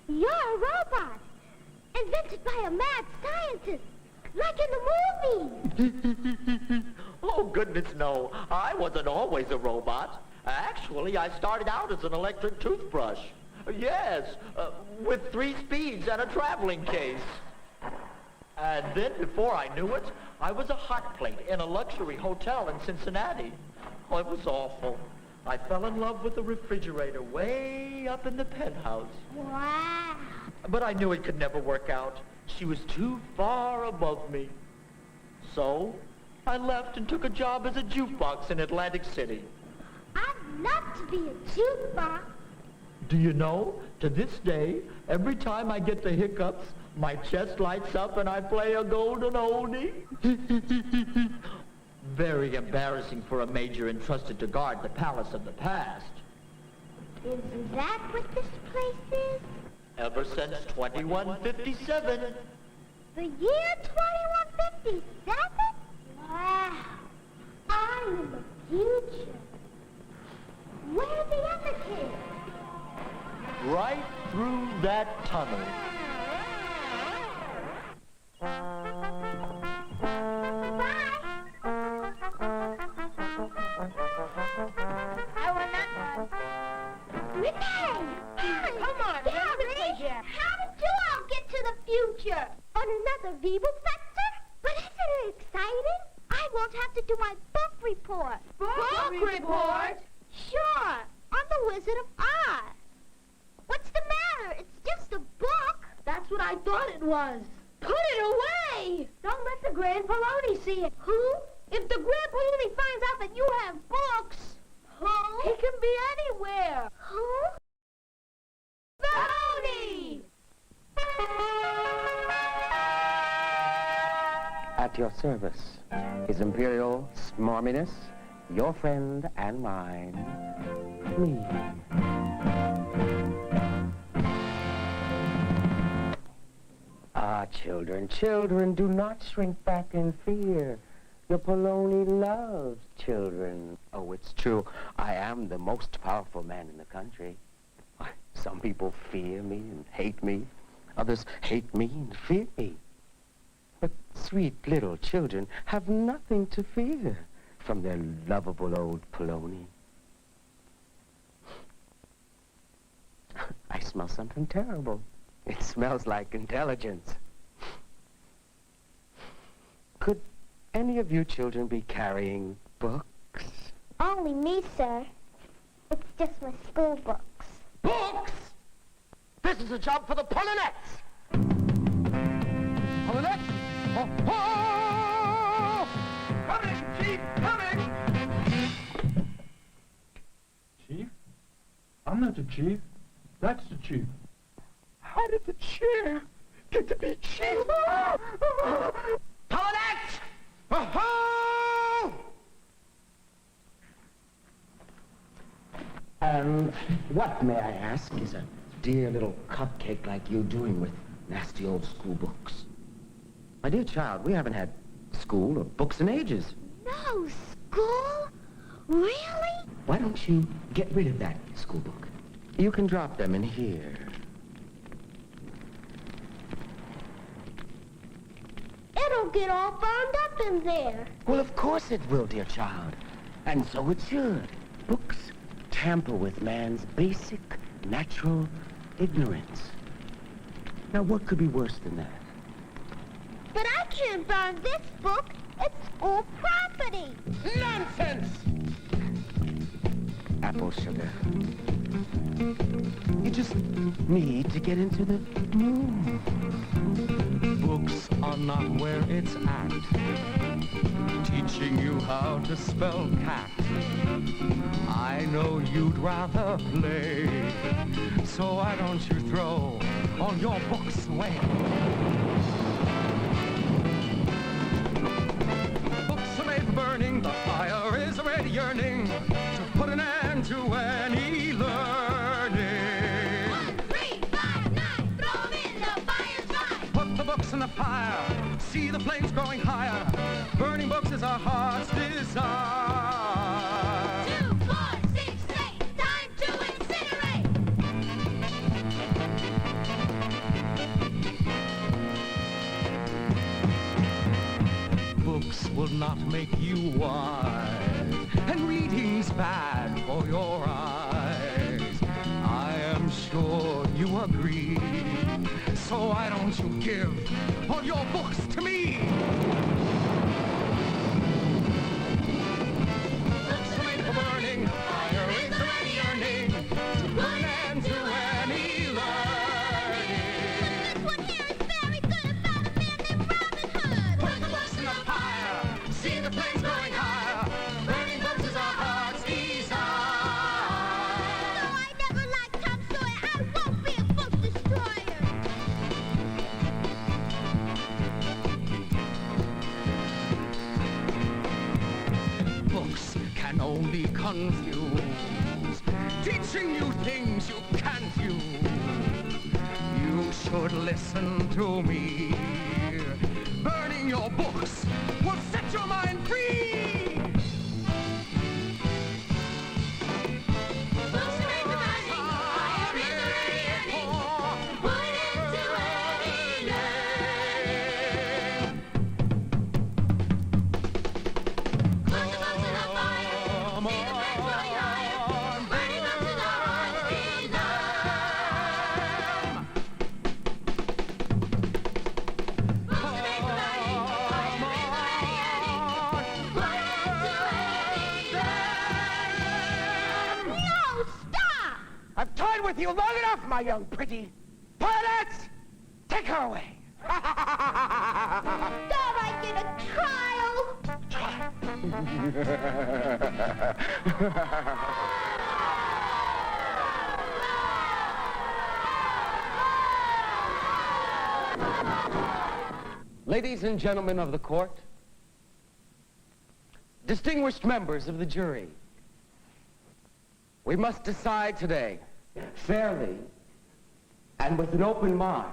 You're a robot, invented by a mad scientist, like in the movies. Oh, goodness, no. I wasn't always a robot. Actually, I started out as an electric toothbrush. Yes, with 3 speeds and a traveling case. And then, before I knew it, I was a hot plate in a luxury hotel in Cincinnati. Oh, it was awful. I fell in love with the refrigerator way up in the penthouse. Wow. But I knew it could never work out. She was too far above me. So, I left and took a job as a jukebox in Atlantic City. I'd love to be a jukebox. Do you know, to this day, every time I get the hiccups, my chest lights up and I play a golden oldie. Very embarrassing for a major entrusted to guard the palace of the past. Is that what this place is? Ever since 2157. The year 2157? Wow. I'm in the future. Where are the other kids? Right through that tunnel. Future. On another Vivo sector? But isn't it exciting? I won't have to do my book report. Book report? Sure, on the Wizard of Oz. What's the matter? It's just a book. That's what I thought it was. Put it away! Don't let the Grand Poloni see it. Who? If the Grand Poloni finds out that you have books, Who? he can be anywhere. Who? Poloni! At your service, His Imperial Smarminess, your friend and mine, me. Ah, children, children, do not shrink back in fear. Your Poloni loves children. Oh, it's true, I am the most powerful man in the country. Why, some people fear me and hate me. Others hate me and fear me. But sweet little children have nothing to fear from their lovable old Poloni. smell something terrible. It smells like intelligence. Could any of you children be carrying books? Only me, sir. It's just my school books. Books? This is a job for the Colonets! Coronet! Oh, oh! Coming, Chief, coming! Chief? I'm not the chief. That's the chief. How did the chair get to be chief? Coronet! Oh-ho! What, may I ask, is a dear little cupcake like you doing with nasty old school books? My dear child, we haven't had school or books in ages. No, school? Really? Why don't you get rid of that school book? You can drop them in here. It'll get all burned up in there. Well, of course it will, dear child. And so it should. Books tamper with man's basic, natural ignorance. Now, what could be worse than that? But I can't burn this book. It's school property. Nonsense! Apple sugar. You just need to get into the mood. Books are not where it's at, teaching you how to spell cat. I know you'd rather play, so why don't you throw all your books away? Books are made for burning, the fire is already yearning to put an end to any learning. 1, 3, 5, 9, throw 'em in, the fire's dry. Put the books in the fire, see the flames growing higher. Burning books is our heart's desire. 2, 4, 6, 8, time to incinerate. Books will not make you wise, and reading's bad for your eyes. I am sure you agree, so why don't you give all your books to me? Books are made for burning, fire is already yearning to put an end to any learning. This one here is very good about a man named Robin Hood. Put the books in the fire, see the flames growing higher. Burning books is our heart's desire. Though I never liked Tom Sawyer, I won't be a book destroyer. Books can only confuse, teaching you things you can't use. You should listen to me. Burning your books will set your mind free. Books are made for burning, fire is already yearning to put an end to any learning. Put the books in the fire, see the flames growing higher. Burning books is our heart's desire. Books are made for burning, fire is already yearning to put an end to any learning. No, stop! I've toyed with you long enough, my young pretty. Pilots, take her away. Thought I'd get a Ladies and gentlemen of the court, distinguished members of the jury, we must decide today, fairly and with an open mind,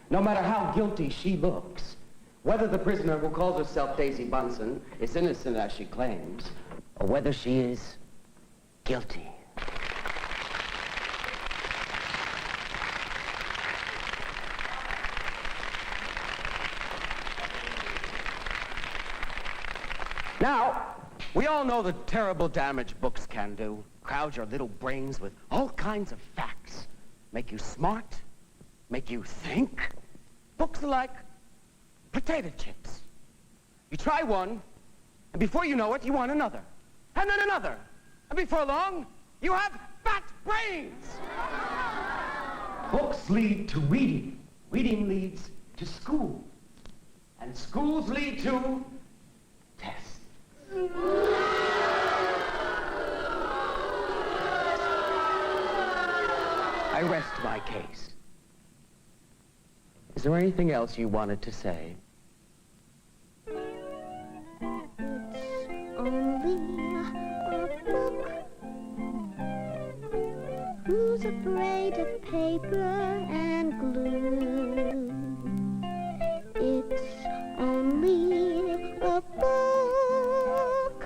no matter how guilty she looks, whether the prisoner who calls herself Daisy Bunsen is innocent as she claims, or whether she is guilty. Now, we all know the terrible damage books can do. Crowd your little brains with all kinds of facts. make you smart, make you think. Books are like potato chips. You try one, and before you know it, you want another. And then another. And before long, you have fat brains. Books lead to reading. Reading leads to school. And schools lead to tests. I rest my case. Is there anything else you wanted to say? Only a book. Who's afraid of paper and glue? It's only a book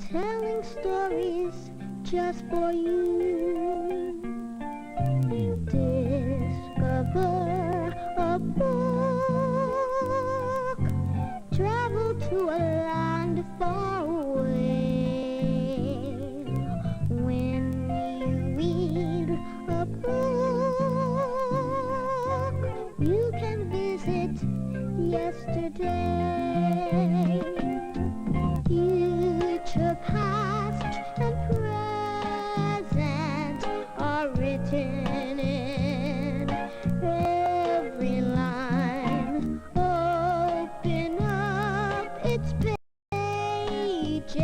telling stories just for you. Discover a book. Travel to a land far away. When you read a book, you can visit yesterday. Future, past, and present are written in every line. Open up its pages,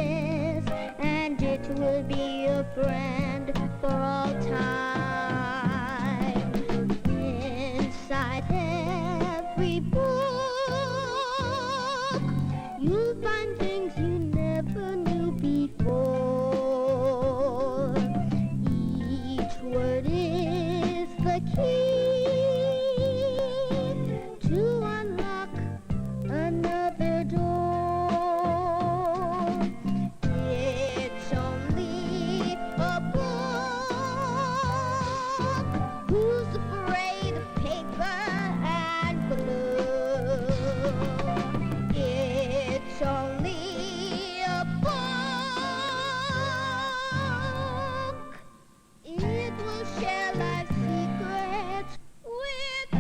and it will be a friend for all time. Inside every book, you'll find things you never knew before. Each word is the key to unlock another door. It's only a book. Who's afraid of paper and glue? It's only a book. It will share life's secrets with you.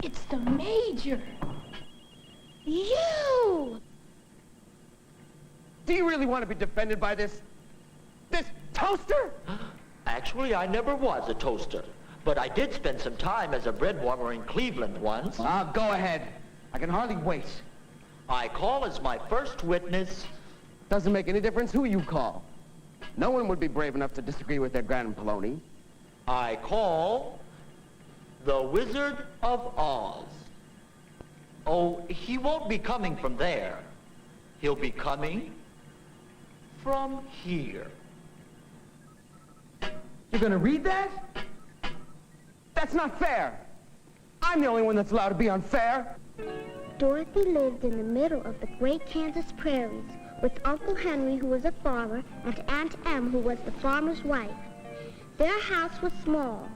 It's the Major. You! Do you really want to be defended by this toaster? Actually, I never was a toaster, but I did spend some time as a bread warmer in Cleveland once. Go ahead. I can hardly wait. I call as my first witness. Doesn't make any difference who you call. No one would be brave enough to disagree with their Grand Poloni. I call the Wizard of Oz. Oh, he won't be coming from there. He'll be coming from here. You're gonna read that? That's not fair. I'm the only one that's allowed to be unfair. Dorothy lived in the middle of the great Kansas prairies with Uncle Henry, who was a farmer, and Aunt Em, who was the farmer's wife. Their house was small.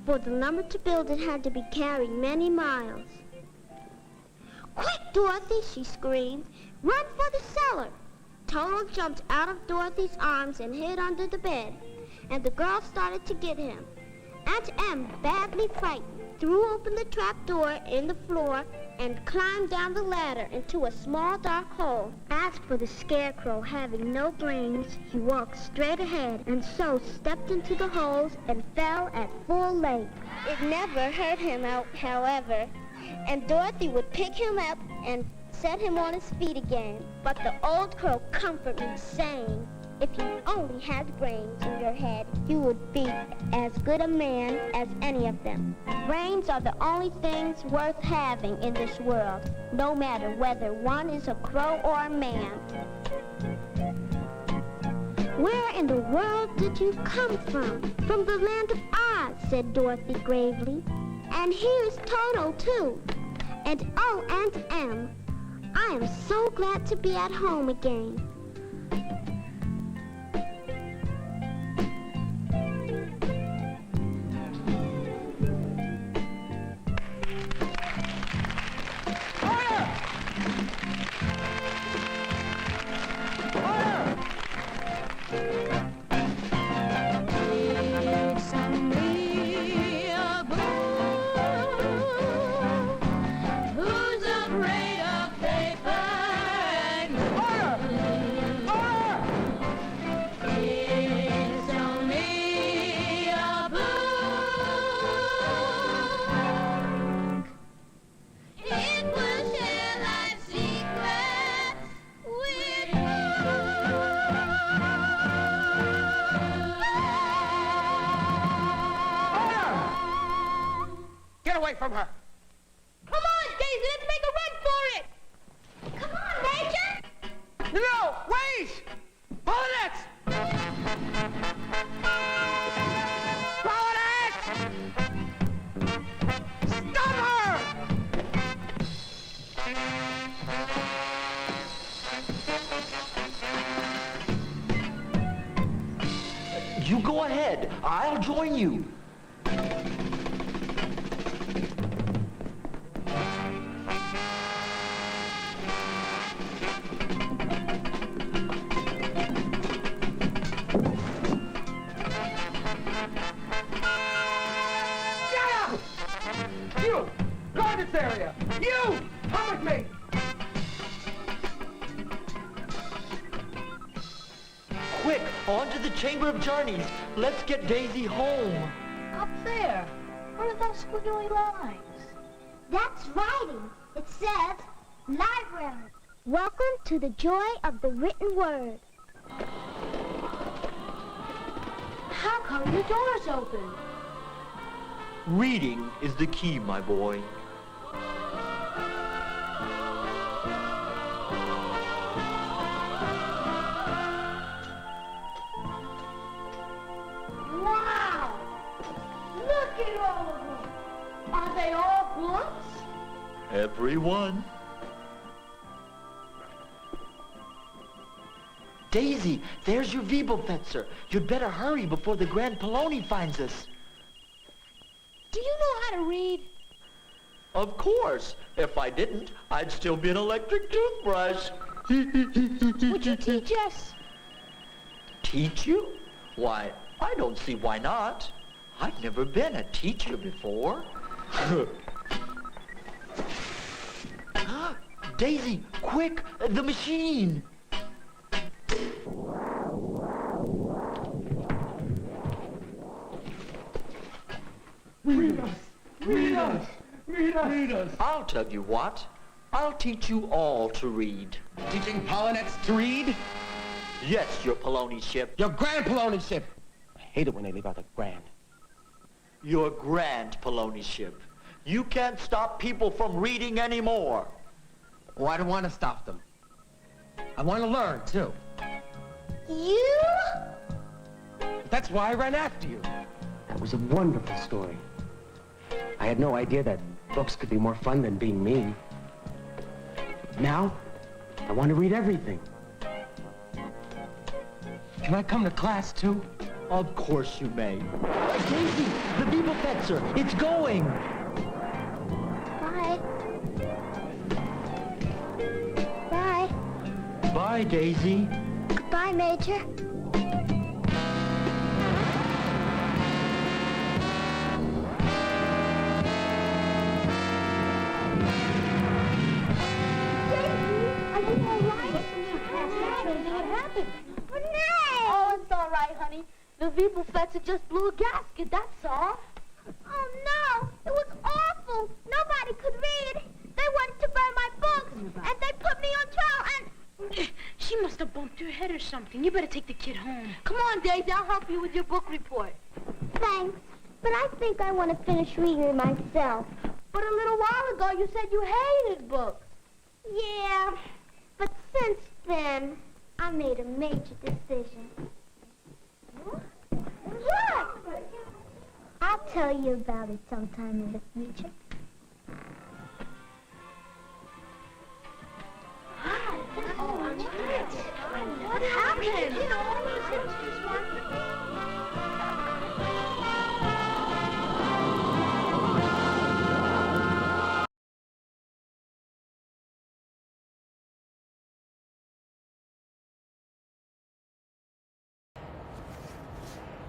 For the lumber to build it had to be carried many miles. Quick, Dorothy, she screamed. Run for the cellar. Toto jumped out of Dorothy's arms and hid under the bed, and the girl started to get him. Aunt Em, badly frightened, threw open the trap door in the floor and climbed down the ladder into a small dark hole. As for the Scarecrow, having no brains, he walked straight ahead and so stepped into the holes and fell at full length. It never hurt him, however, and Dorothy would pick him up and set him on his feet again. But the old crow comforted me, saying, if you only had brains in your head, you would be as good a man as any of them. Brains are the only things worth having in this world, no matter whether one is a crow or a man. Where in the world did you come from? From the land of Oz, said Dorothy gravely. And here's Toto, too. And oh, Aunt Em, I am so glad to be at home again. from her. Come on, Daisy, let's make a run for it. Come on, Major. No, wait! Coronet! Coronet! Stop her! You go ahead. I'll join you. Get out! You! Guard this area! You! Come with me! Quick, on to the Chamber of Journeys. Let's get Daisy home. Up there. What are those squiggly lines? That's writing. It says, library. Welcome to the joy of the written word. How come the door's open? Reading is the key, my boy. Wow! Look at all of them. Are they all books? Everyone. Daisy, there's your Wiebelfetzer. You'd better hurry before the Grand Poloni finds us. Do you know how to read? Of course. If I didn't, I'd still be an electric toothbrush. Would you teach us? Teach you? Why, I don't see why not. I've never been a teacher before. Daisy, quick, the machine. Read us! Read us! Read us! Read us! I'll tell you what. I'll teach you all to read. Teaching Polonets to read? Yes, your Poloni ship. Your Grand Poloni ship. I hate it when they leave out the grand. Your Grand Poloni ship. You can't stop people from reading anymore. Oh, I don't want to stop them. I want to learn, too. You? That's why I ran after you. That was a wonderful story. I had no idea that books could be more fun than being mean. Now, I want to read everything. Can I come to class, too? Of course you may. Daisy, the Wiebelfetzer, it's going. Bye. Bye. Bye, Daisy. Goodbye, Major. Are you all right? What happened? Renee! Oh, it's all right, honey. The Wiebelfetzer just blew a gasket, that's all. Oh, no! It was awful! Nobody could read. They wanted to burn my books, and they put me on trial, and... She must have bumped her head or something. You better take the kid home. Come on, Daisy. I'll help you with your book report. Thanks, but I think I want to finish reading it myself. But a little while ago, you said you hated books. Yeah, but since then, I made a major decision. What? I'll tell you about it sometime in the future. What happened?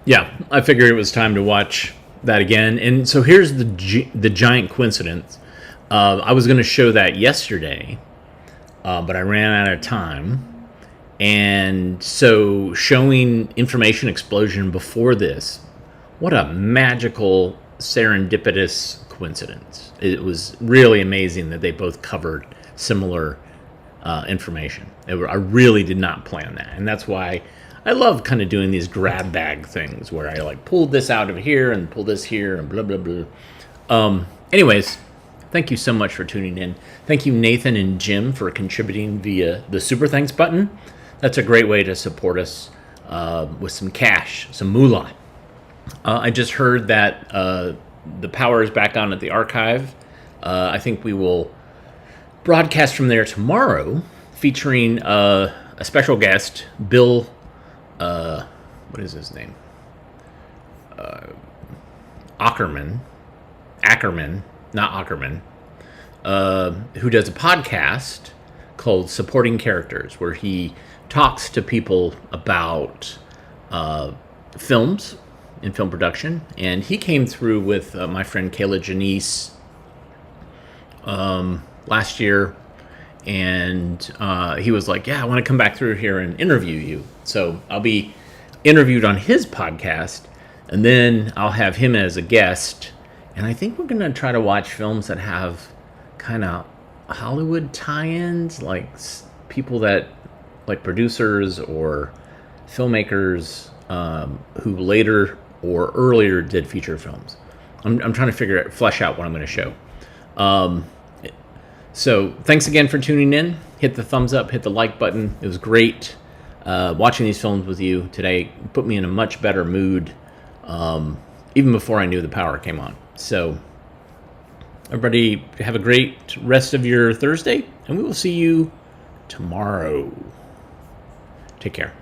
Yeah, I figured it was time to watch that again. And so here's the giant coincidence. I was going to show that yesterday, but I ran out of time. And so showing information explosion before this, what a magical, serendipitous coincidence. It was really amazing that they both covered similar information. I really did not plan that. And that's why I love kind of doing these grab bag things where I like pulled this out of here and pull this here and blah, blah, blah. Anyways, thank you so much for tuning in. Thank you, Nathan and Jim, for contributing via the Super Thanks button. That's a great way to support us with some cash, some moolah. I just heard that the power is back on at the archive. I think we will broadcast from there tomorrow, featuring a special guest, Bill. What is his name? Ackerman, not Ackerman, who does a podcast called Supporting Characters, where he talks to people about films and film production. And he came through with my friend Kayla Janice last year, and he was like, yeah, I want to come back through here and interview you. So I'll be interviewed on his podcast, and then I'll have him as a guest. And I think we're going to try to watch films that have kind of Hollywood tie-ins, like people that, like producers or filmmakers who later or earlier did feature films. I'm trying to flesh out what I'm going to show. So thanks again for tuning in. Hit the thumbs up, hit the like button. It was great watching these films with you today. Put me in a much better mood, even before I knew the power came on. So everybody have a great rest of your Thursday, and we will see you tomorrow. Take care.